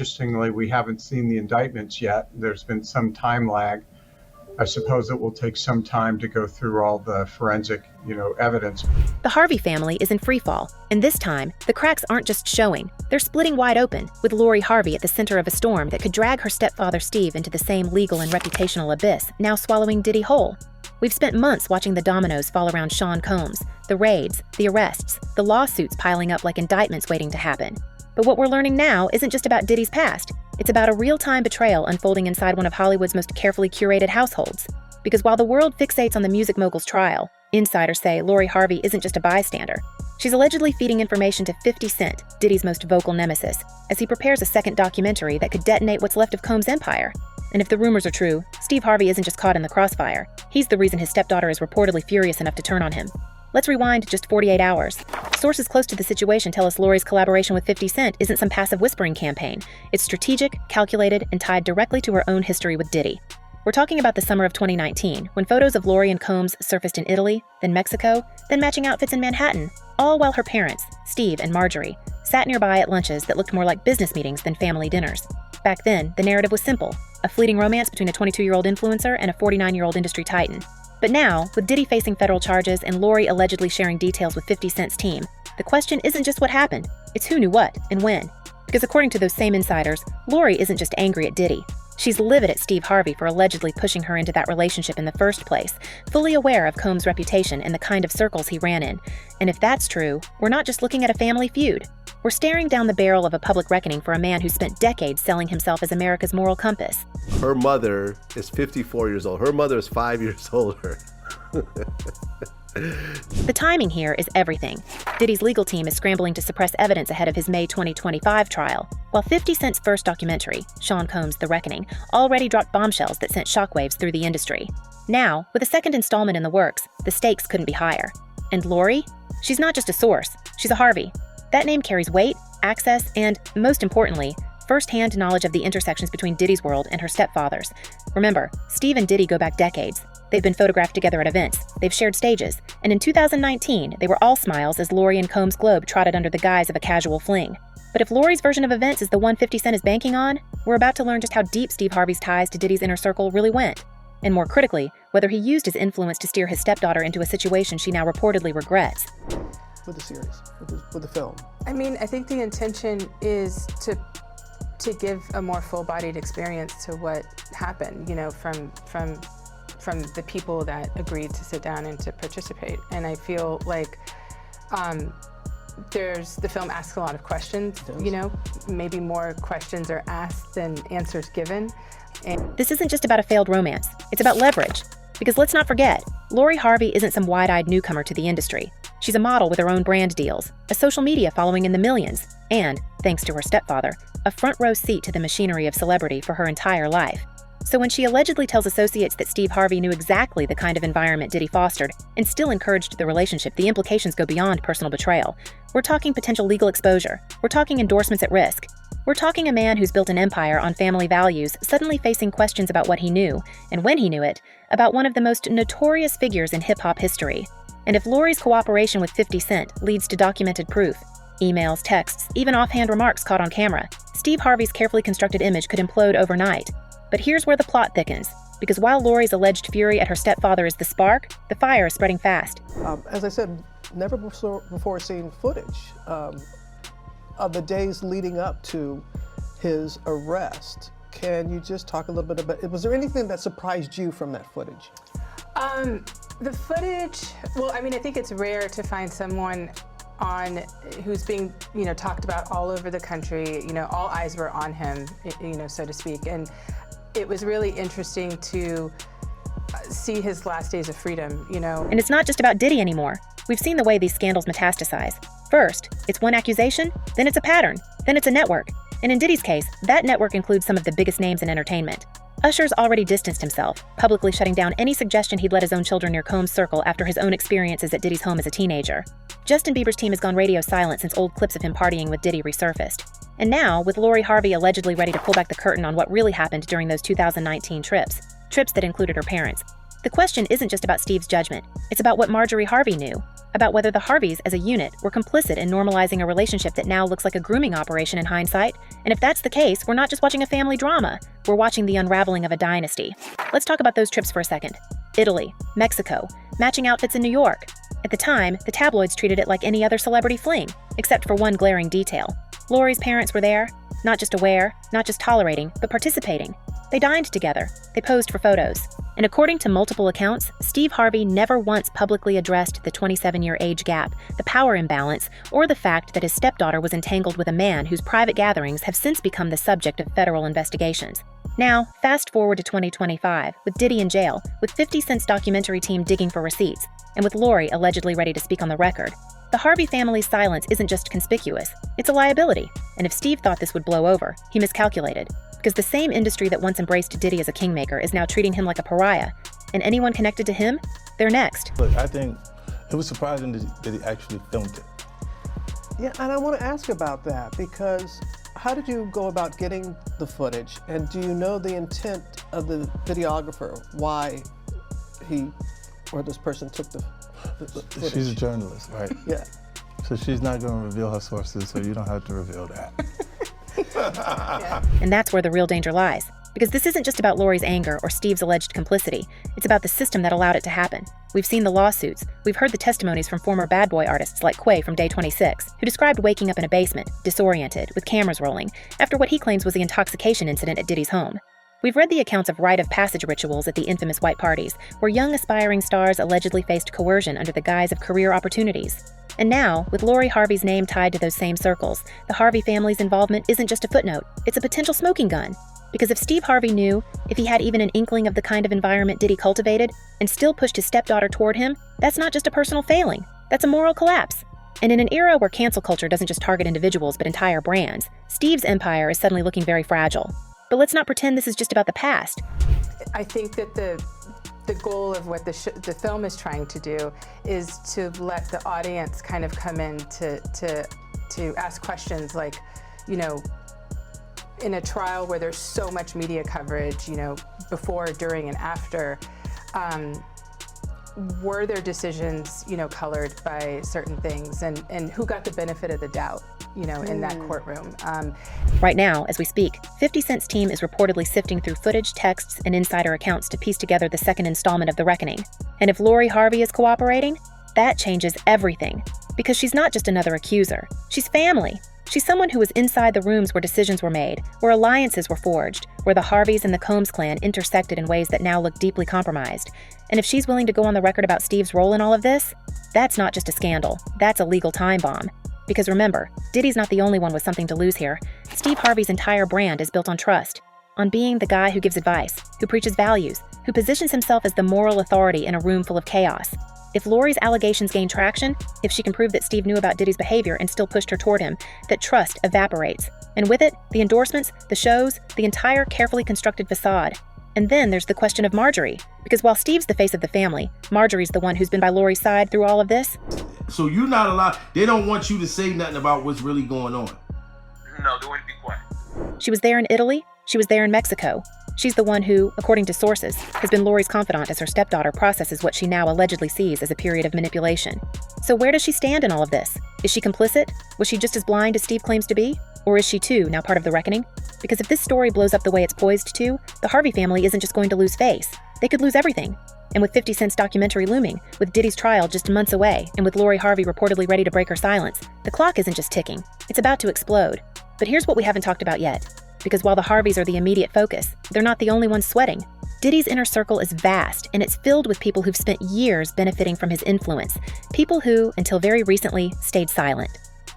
Interestingly, we haven't seen the indictments yet. There's been some time lag. I suppose it will take some time to go through all the forensic, evidence. The Harvey family is in freefall, and this time, the cracks aren't just showing. They're splitting wide open, with Lori Harvey at the center of a storm that could drag her stepfather Steve into the same legal and reputational abyss, now swallowing Diddy whole. We've spent months watching the dominoes fall around Sean Combs, the raids, the arrests, the lawsuits piling up like indictments waiting to happen. But what we're learning now isn't just about Diddy's past. It's about a real-time betrayal unfolding inside one of Hollywood's most carefully curated households. Because while the world fixates on the music mogul's trial, insiders say Lori Harvey isn't just a bystander. She's allegedly feeding information to 50 Cent, Diddy's most vocal nemesis, as he prepares a second documentary that could detonate what's left of Combs' empire. And if the rumors are true, Steve Harvey isn't just caught in the crossfire. He's the reason his stepdaughter is reportedly furious enough to turn on him. Let's rewind just 48 hours. Sources close to the situation tell us Lori's collaboration with 50 Cent isn't some passive whispering campaign. It's strategic, calculated, and tied directly to her own history with Diddy. We're talking about the summer of 2019, when photos of Lori and Combs surfaced in Italy, then Mexico, then matching outfits in Manhattan, all while her parents, Steve and Marjorie, sat nearby at lunches that looked more like business meetings than family dinners. Back then, the narrative was simple: a fleeting romance between a 22-year-old influencer and a 49-year-old industry titan. But now, with Diddy facing federal charges and Lori allegedly sharing details with 50 Cent's team, the question isn't just what happened, it's who knew what and when. Because according to those same insiders, Lori isn't just angry at Diddy. She's livid at Steve Harvey for allegedly pushing her into that relationship in the first place, fully aware of Combs' reputation and the kind of circles he ran in. And if that's true, we're not just looking at a family feud. We're staring down the barrel of a public reckoning for a man who spent decades selling himself as America's moral compass. Her mother is 54 years old. Her mother is 5 years older. The timing here is everything. Diddy's legal team is scrambling to suppress evidence ahead of his May 2025 trial, while 50 Cent's first documentary, Sean Combs' The Reckoning, already dropped bombshells that sent shockwaves through the industry. Now, with a second installment in the works, the stakes couldn't be higher. And Lori? She's not just a source, she's a Harvey. That name carries weight, access, and, most importantly, first-hand knowledge of the intersections between Diddy's world and her stepfather's. Remember, Steve and Diddy go back decades. They've been photographed together at events, they've shared stages, and in 2019, they were all smiles as Lori and Combs' globe trotted under the guise of a casual fling. But if Lori's version of events is the one 50 Cent is banking on, we're about to learn just how deep Steve Harvey's ties to Diddy's inner circle really went. And more critically, whether he used his influence to steer his stepdaughter into a situation she now reportedly regrets. With the series, with the film? I mean, I think the intention is to give a more full-bodied experience to what happened, from the people that agreed to sit down and to participate. And I feel like the film asks a lot of questions, maybe more questions are asked than answers given. And this isn't just about a failed romance, it's about leverage. Because let's not forget, Lori Harvey isn't some wide-eyed newcomer to the industry. She's a model with her own brand deals, a social media following in the millions, and, thanks to her stepfather, a front-row seat to the machinery of celebrity for her entire life. So when she allegedly tells associates that Steve Harvey knew exactly the kind of environment Diddy fostered and still encouraged the relationship, the implications go beyond personal betrayal. We're talking potential legal exposure. We're talking endorsements at risk. We're talking a man who's built an empire on family values suddenly facing questions about what he knew, and when he knew it, about one of the most notorious figures in hip-hop history. And if Lori's cooperation with 50 Cent leads to documented proof, emails, texts, even offhand remarks caught on camera, Steve Harvey's carefully constructed image could implode overnight. But here's where the plot thickens, because while Lori's alleged fury at her stepfather is the spark, the fire is spreading fast. As I said, never before seen footage of the days leading up to his arrest. Can you just talk a little bit about, was there anything that surprised you from that footage? The footage, well, I mean, I think it's rare to find someone who's being, talked about all over the country. All eyes were on him, so to speak. And it was really interesting to see his last days of freedom, And it's not just about Diddy anymore. We've seen the way these scandals metastasize. First, it's one accusation, then it's a pattern, then it's a network. And in Diddy's case, that network includes some of the biggest names in entertainment. Usher's already distanced himself, publicly shutting down any suggestion he'd let his own children near Combs' circle after his own experiences at Diddy's home as a teenager. Justin Bieber's team has gone radio silent since old clips of him partying with Diddy resurfaced. And now, with Lori Harvey allegedly ready to pull back the curtain on what really happened during those 2019 trips that included her parents, The question isn't just about Steve's judgment. It's about what Marjorie Harvey knew, about whether the Harveys as a unit were complicit in normalizing a relationship that now looks like a grooming operation in hindsight. And if that's the case, we're not just watching a family drama. We're watching the unraveling of a dynasty. Let's talk about those trips for a second. Italy, Mexico, matching outfits in New York. At the time, the tabloids treated it like any other celebrity fling, except for one glaring detail. Lori's parents were there, not just aware, not just tolerating, but participating. They dined together. They posed for photos. And according to multiple accounts, Steve Harvey never once publicly addressed the 27-year age gap, the power imbalance, or the fact that his stepdaughter was entangled with a man whose private gatherings have since become the subject of federal investigations. Now, fast forward to 2025, with Diddy in jail, with 50 Cent's documentary team digging for receipts, and with Lori allegedly ready to speak on the record. The Harvey family's silence isn't just conspicuous, it's a liability. And if Steve thought this would blow over, he miscalculated. Because the same industry that once embraced Diddy as a kingmaker is now treating him like a pariah. And anyone connected to him, they're next. Look, I think it was surprising that he actually filmed it. Yeah, and I want to ask about that because how did you go about getting the footage? And do you know the intent of the videographer, why he or this person took the footage? She's a journalist, right? Yeah. So she's not going to reveal her sources, so you don't have to reveal that. Yeah. And that's where the real danger lies. Because this isn't just about Lori's anger or Steve's alleged complicity. It's about the system that allowed it to happen. We've seen the lawsuits. We've heard the testimonies from former bad boy artists like Quay from Day 26, who described waking up in a basement, disoriented, with cameras rolling, after what he claims was the intoxication incident at Diddy's home. We've read the accounts of rite of passage rituals at the infamous white parties, where young aspiring stars allegedly faced coercion under the guise of career opportunities. And now, with Lori Harvey's name tied to those same circles, the Harvey family's involvement isn't just a footnote, it's a potential smoking gun. Because if Steve Harvey knew, if he had even an inkling of the kind of environment Diddy cultivated, and still pushed his stepdaughter toward him, that's not just a personal failing, that's a moral collapse. And in an era where cancel culture doesn't just target individuals but entire brands, Steve's empire is suddenly looking very fragile. But let's not pretend this is just about the past. I think that the goal of what the film is trying to do is to let the audience kind of come in to ask questions like, you know, in a trial where there's so much media coverage, you know, before, during, and after, were their decisions, you know, colored by certain things, and who got the benefit of the doubt, you know, in that courtroom? Right now, as we speak, 50 Cent's team is reportedly sifting through footage, texts, and insider accounts to piece together the second installment of The Reckoning. And if Lori Harvey is cooperating, that changes everything. Because she's not just another accuser. She's family. She's someone who was inside the rooms where decisions were made, where alliances were forged, where the Harveys and the Combs clan intersected in ways that now look deeply compromised. And if she's willing to go on the record about Steve's role in all of this, that's not just a scandal, that's a legal time bomb. Because remember, Diddy's not the only one with something to lose here. Steve Harvey's entire brand is built on trust, on being the guy who gives advice, who preaches values, who positions himself as the moral authority in a room full of chaos. If Lori's allegations gain traction, if she can prove that Steve knew about Diddy's behavior and still pushed her toward him, that trust evaporates. And with it, the endorsements, the shows, the entire carefully constructed facade. And then there's the question of Marjorie. Because while Steve's the face of the family, Marjorie's the one who's been by Lori's side through all of this. So you're not allowed, they don't want you to say nothing about what's really going on. No, they want to be quiet. She was there in Italy. She was there in Mexico. She's the one who, according to sources, has been Lori's confidant as her stepdaughter processes what she now allegedly sees as a period of manipulation. So where does she stand in all of this? Is she complicit? Was she just as blind as Steve claims to be? Or is she too now part of the reckoning? Because if this story blows up the way it's poised to, the Harvey family isn't just going to lose face. They could lose everything. And with 50 Cent's documentary looming, with Diddy's trial just months away, and with Lori Harvey reportedly ready to break her silence, the clock isn't just ticking. It's about to explode. But here's what we haven't talked about yet. Because while the Harveys are the immediate focus, they're not the only ones sweating. Diddy's inner circle is vast, and it's filled with people who've spent years benefiting from his influence. People who, until very recently, stayed silent.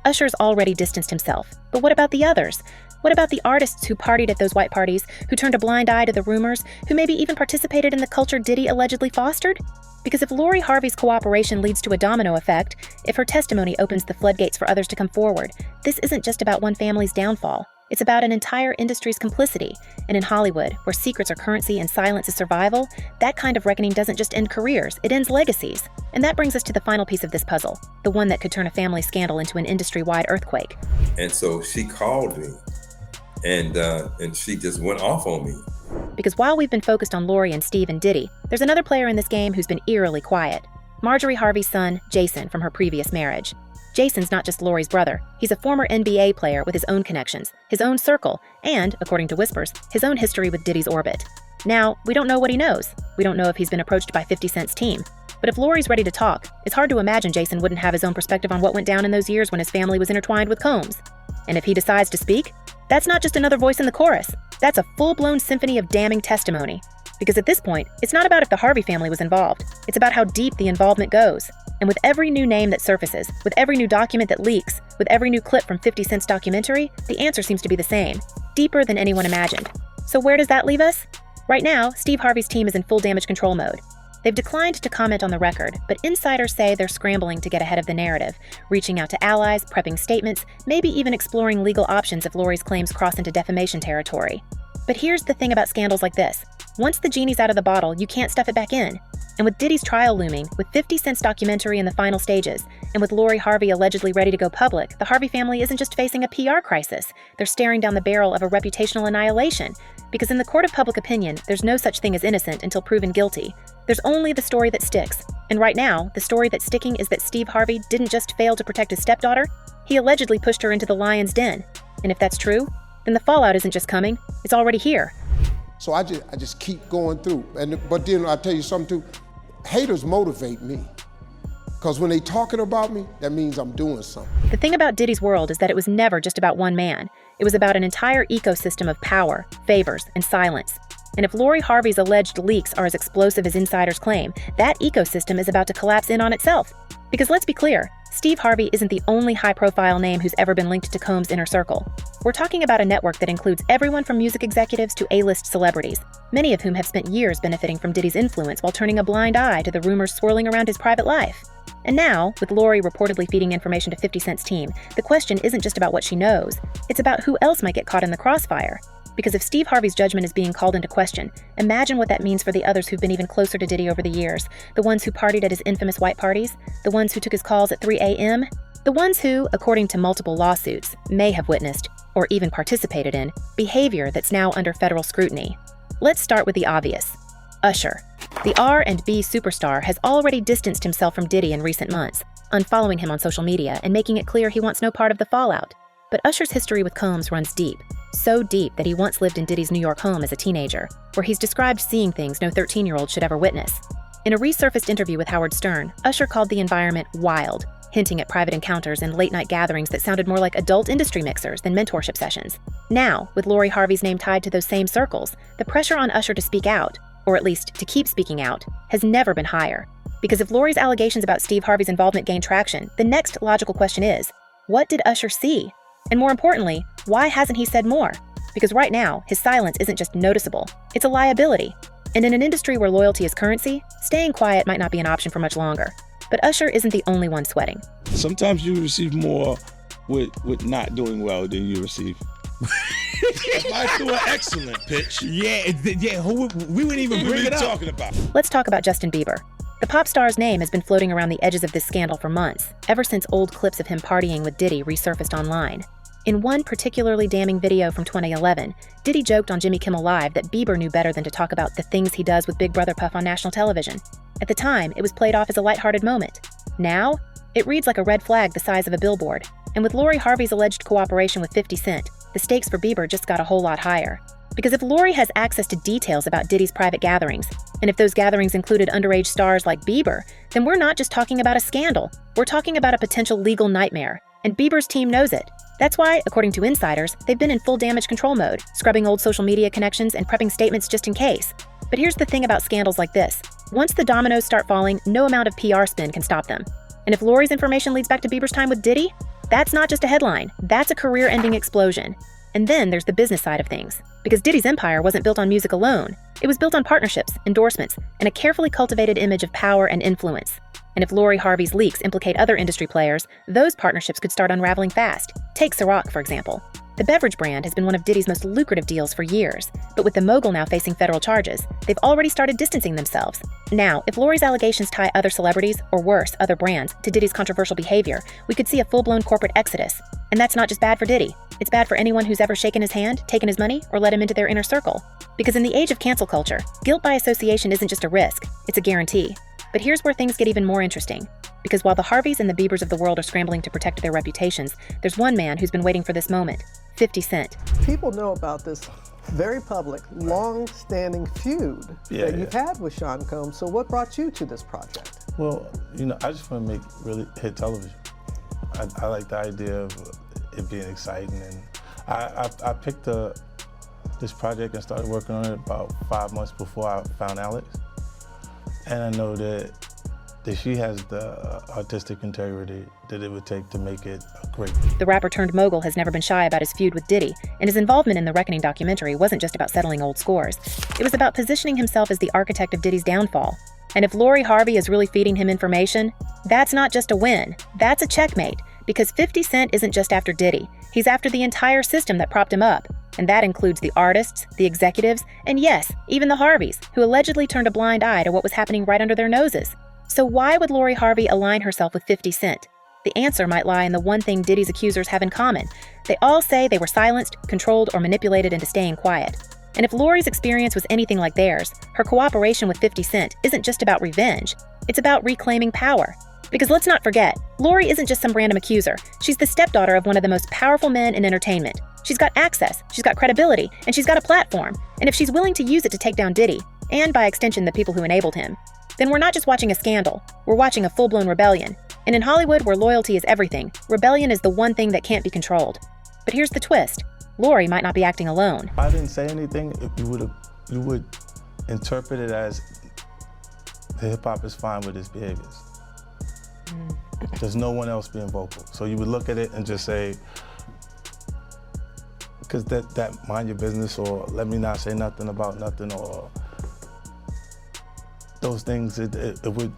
Usher's already distanced himself. But what about the others? What about the artists who partied at those white parties, who turned a blind eye to the rumors, who maybe even participated in the culture Diddy allegedly fostered? Because if Lori Harvey's cooperation leads to a domino effect, if her testimony opens the floodgates for others to come forward, this isn't just about one family's downfall. It's about an entire industry's complicity. And in Hollywood, where secrets are currency and silence is survival, that kind of reckoning doesn't just end careers, it ends legacies. And that brings us to the final piece of this puzzle, the one that could turn a family scandal into an industry-wide earthquake. And so she called me, and she just went off on me. because while we've been focused on Lori and Steve and Diddy, there's another player in this game who's been eerily quiet. Marjorie Harvey's son, Jason, from her previous marriage. Jason's not just Lori's brother. He's a former NBA player with his own connections, his own circle, and, according to whispers, his own history with Diddy's orbit. Now, we don't know what he knows. We don't know if he's been approached by 50 Cent's team. But if Lori's ready to talk, it's hard to imagine Jason wouldn't have his own perspective on what went down in those years when his family was intertwined with Combs. And if he decides to speak, that's not just another voice in the chorus. That's a full-blown symphony of damning testimony. Because at this point, it's not about if the Harvey family was involved. It's about how deep the involvement goes. And with every new name that surfaces, with every new document that leaks, with every new clip from 50 Cent's documentary, the answer seems to be the same. Deeper than anyone imagined. So where does that leave us? Right now, Steve Harvey's team is in full damage control mode. They've declined to comment on the record, but insiders say they're scrambling to get ahead of the narrative, reaching out to allies, prepping statements, maybe even exploring legal options if Lori's claims cross into defamation territory. But here's the thing about scandals like this. Once the genie's out of the bottle, you can't stuff it back in. And with Diddy's trial looming, with 50 Cent's documentary in the final stages, and with Lori Harvey allegedly ready to go public, the Harvey family isn't just facing a PR crisis. They're staring down the barrel of a reputational annihilation. Because in the court of public opinion, there's no such thing as innocent until proven guilty. There's only the story that sticks. And right now, the story that's sticking is that Steve Harvey didn't just fail to protect his stepdaughter, he allegedly pushed her into the lion's den. And if that's true, then the fallout isn't just coming, it's already here. So I just keep going through. But then I'll tell you something too, haters motivate me. Because when they talking about me, that means I'm doing something. The thing about Diddy's world is that it was never just about one man. It was about an entire ecosystem of power, favors, and silence. And if Lori Harvey's alleged leaks are as explosive as insiders claim, that ecosystem is about to collapse in on itself. Because let's be clear, Steve Harvey isn't the only high-profile name who's ever been linked to Combs' inner circle. We're talking about a network that includes everyone from music executives to A-list celebrities, many of whom have spent years benefiting from Diddy's influence while turning a blind eye to the rumors swirling around his private life. And now, with Lori reportedly feeding information to 50 Cent's team, the question isn't just about what she knows, it's about who else might get caught in the crossfire. Because if Steve Harvey's judgment is being called into question, imagine what that means for the others who've been even closer to Diddy over the years. The ones who partied at his infamous white parties, the ones who took his calls at 3 a.m., the ones who, according to multiple lawsuits, may have witnessed, or even participated in, behavior that's now under federal scrutiny. Let's start with the obvious. Usher. The R&B superstar has already distanced himself from Diddy in recent months, unfollowing him on social media and making it clear he wants no part of the fallout. But Usher's history with Combs runs deep. So deep that he once lived in Diddy's New York home as a teenager, where he's described seeing things no 13-year-old should ever witness. In a resurfaced interview with Howard Stern, Usher called the environment wild, hinting at private encounters and late-night gatherings that sounded more like adult industry mixers than mentorship sessions. Now, with Lori Harvey's name tied to those same circles, the pressure on Usher to speak out, or at least to keep speaking out, has never been higher. Because if Lori's allegations about Steve Harvey's involvement gain traction, the next logical question is, what did Usher see? And more importantly, why hasn't he said more? Because right now, his silence isn't just noticeable, it's a liability. And in an industry where loyalty is currency, staying quiet might not be an option for much longer. But Usher isn't the only one sweating. Sometimes you receive more with not doing well than you receive. I threw an excellent pitch. Yeah, we wouldn't even bring it up. Talking about? Let's talk about Justin Bieber. The pop star's name has been floating around the edges of this scandal for months, ever since old clips of him partying with Diddy resurfaced online. In one particularly damning video from 2011, Diddy joked on Jimmy Kimmel Live that Bieber knew better than to talk about the things he does with Big Brother Puff on national television. At the time, it was played off as a lighthearted moment. Now, it reads like a red flag the size of a billboard. And with Lori Harvey's alleged cooperation with 50 Cent, the stakes for Bieber just got a whole lot higher. Because if Lori has access to details about Diddy's private gatherings, and if those gatherings included underage stars like Bieber, then we're not just talking about a scandal. We're talking about a potential legal nightmare. And Bieber's team knows it. That's why, according to insiders, they've been in full damage control mode, scrubbing old social media connections and prepping statements just in case. But here's the thing about scandals like this. Once the dominoes start falling, no amount of PR spin can stop them. And if Lori's information leads back to Bieber's time with Diddy, that's not just a headline, that's a career-ending explosion. And then there's the business side of things. Because Diddy's empire wasn't built on music alone. It was built on partnerships, endorsements, and a carefully cultivated image of power and influence. And if Lori Harvey's leaks implicate other industry players, those partnerships could start unraveling fast. Take Ciroc, for example. The beverage brand has been one of Diddy's most lucrative deals for years, but with the mogul now facing federal charges, they've already started distancing themselves. Now, if Lori's allegations tie other celebrities, or worse, other brands, to Diddy's controversial behavior, we could see a full-blown corporate exodus. And that's not just bad for Diddy. It's bad for anyone who's ever shaken his hand, taken his money, or let him into their inner circle. Because in the age of cancel culture, guilt by association isn't just a risk, it's a guarantee. But here's where things get even more interesting. Because while the Harveys and the Biebers of the world are scrambling to protect their reputations, there's one man who's been waiting for this moment, 50 Cent. People know about this very public, long-standing feud that you've had with Sean Combs. So what brought you to this project? Well, I just want to make really hit television. I like the idea of it being exciting, and I picked this project and started working on it about 5 months before I found Alex. And I know that she has the artistic integrity that it would take to make it great. The rapper turned mogul has never been shy about his feud with Diddy, and his involvement in the Reckoning documentary wasn't just about settling old scores. It was about positioning himself as the architect of Diddy's downfall. And if Lori Harvey is really feeding him information, that's not just a win, that's a checkmate, because 50 Cent isn't just after Diddy, he's after the entire system that propped him up. And that includes the artists, the executives, and yes, even the Harveys, who allegedly turned a blind eye to what was happening right under their noses. So why would Lori Harvey align herself with 50 Cent? The answer might lie in the one thing Diddy's accusers have in common. They all say they were silenced, controlled, or manipulated into staying quiet. And if Lori's experience was anything like theirs, her cooperation with 50 Cent isn't just about revenge, it's about reclaiming power. Because let's not forget, Lori isn't just some random accuser. She's the stepdaughter of one of the most powerful men in entertainment. She's got access, she's got credibility, and she's got a platform. And if she's willing to use it to take down Diddy, and by extension the people who enabled him, then we're not just watching a scandal, we're watching a full-blown rebellion. And in Hollywood, where loyalty is everything, rebellion is the one thing that can't be controlled. But here's the twist. Lori might not be acting alone. If I didn't say anything, you would interpret it as the hip-hop is fine with his behaviors. There's no one else being vocal. So you would look at it and just say, because that mind your business, or let me not say nothing about nothing, or those things, it would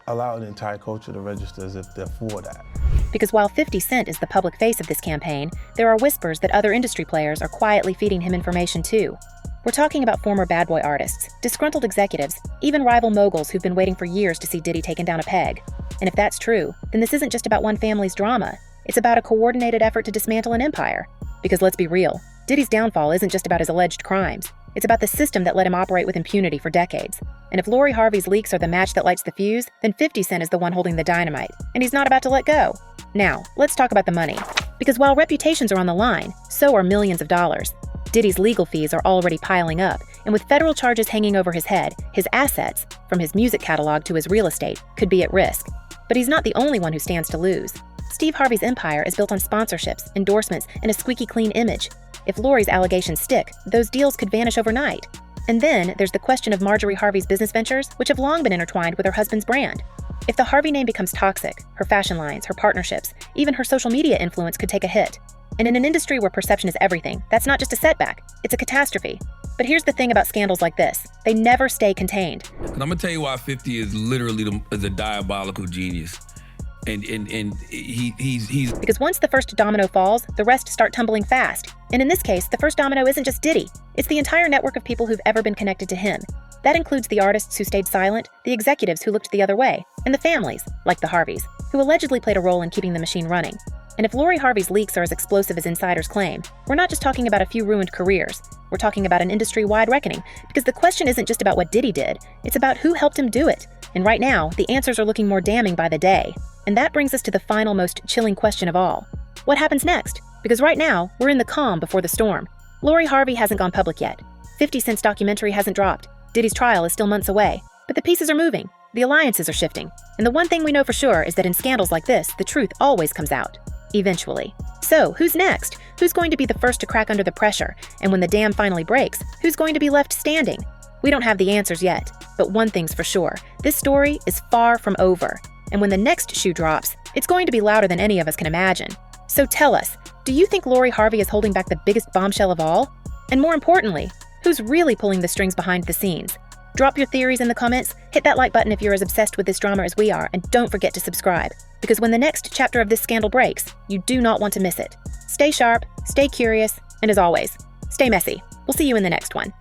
allow the entire culture to register as if they're for that. Because while 50 Cent is the public face of this campaign, there are whispers that other industry players are quietly feeding him information too. We're talking about former bad boy artists, disgruntled executives, even rival moguls who've been waiting for years to see Diddy taken down a peg. And if that's true, then this isn't just about one family's drama. It's about a coordinated effort to dismantle an empire. Because let's be real, Diddy's downfall isn't just about his alleged crimes. It's about the system that let him operate with impunity for decades. And if Lori Harvey's leaks are the match that lights the fuse, then 50 Cent is the one holding the dynamite, and he's not about to let go. Now, let's talk about the money. Because while reputations are on the line, so are millions of dollars. Diddy's legal fees are already piling up, and with federal charges hanging over his head, his assets, from his music catalog to his real estate, could be at risk. But he's not the only one who stands to lose. Steve Harvey's empire is built on sponsorships, endorsements, and a squeaky clean image. If Lori's allegations stick, those deals could vanish overnight. And then there's the question of Marjorie Harvey's business ventures, which have long been intertwined with her husband's brand. If the Harvey name becomes toxic, her fashion lines, her partnerships, even her social media influence could take a hit. And in an industry where perception is everything, that's not just a setback, it's a catastrophe. But here's the thing about scandals like this. They never stay contained. And I'm gonna tell you why 50 is literally a diabolical genius. And he's Because once the first domino falls, the rest start tumbling fast. And in this case, the first domino isn't just Diddy. It's the entire network of people who've ever been connected to him. That includes the artists who stayed silent, the executives who looked the other way, and the families, like the Harveys, who allegedly played a role in keeping the machine running. And if Lori Harvey's leaks are as explosive as insiders claim, we're not just talking about a few ruined careers. We're talking about an industry-wide reckoning, because the question isn't just about what Diddy did, it's about who helped him do it. And right now, the answers are looking more damning by the day. And that brings us to the final, most chilling question of all. What happens next? Because right now, we're in the calm before the storm. Lori Harvey hasn't gone public yet. 50 Cent's documentary hasn't dropped. Diddy's trial is still months away. But the pieces are moving. The alliances are shifting. And the one thing we know for sure is that in scandals like this, the truth always comes out. Eventually. So, who's next? Who's going to be the first to crack under the pressure? And when the dam finally breaks, who's going to be left standing? We don't have the answers yet. But one thing's for sure. This story is far from over. And when the next shoe drops, it's going to be louder than any of us can imagine. So tell us, do you think Lori Harvey is holding back the biggest bombshell of all? And more importantly, who's really pulling the strings behind the scenes? Drop your theories in the comments, hit that like button if you're as obsessed with this drama as we are, and don't forget to subscribe. Because when the next chapter of this scandal breaks, you do not want to miss it. Stay sharp, stay curious, and as always, stay messy. We'll see you in the next one.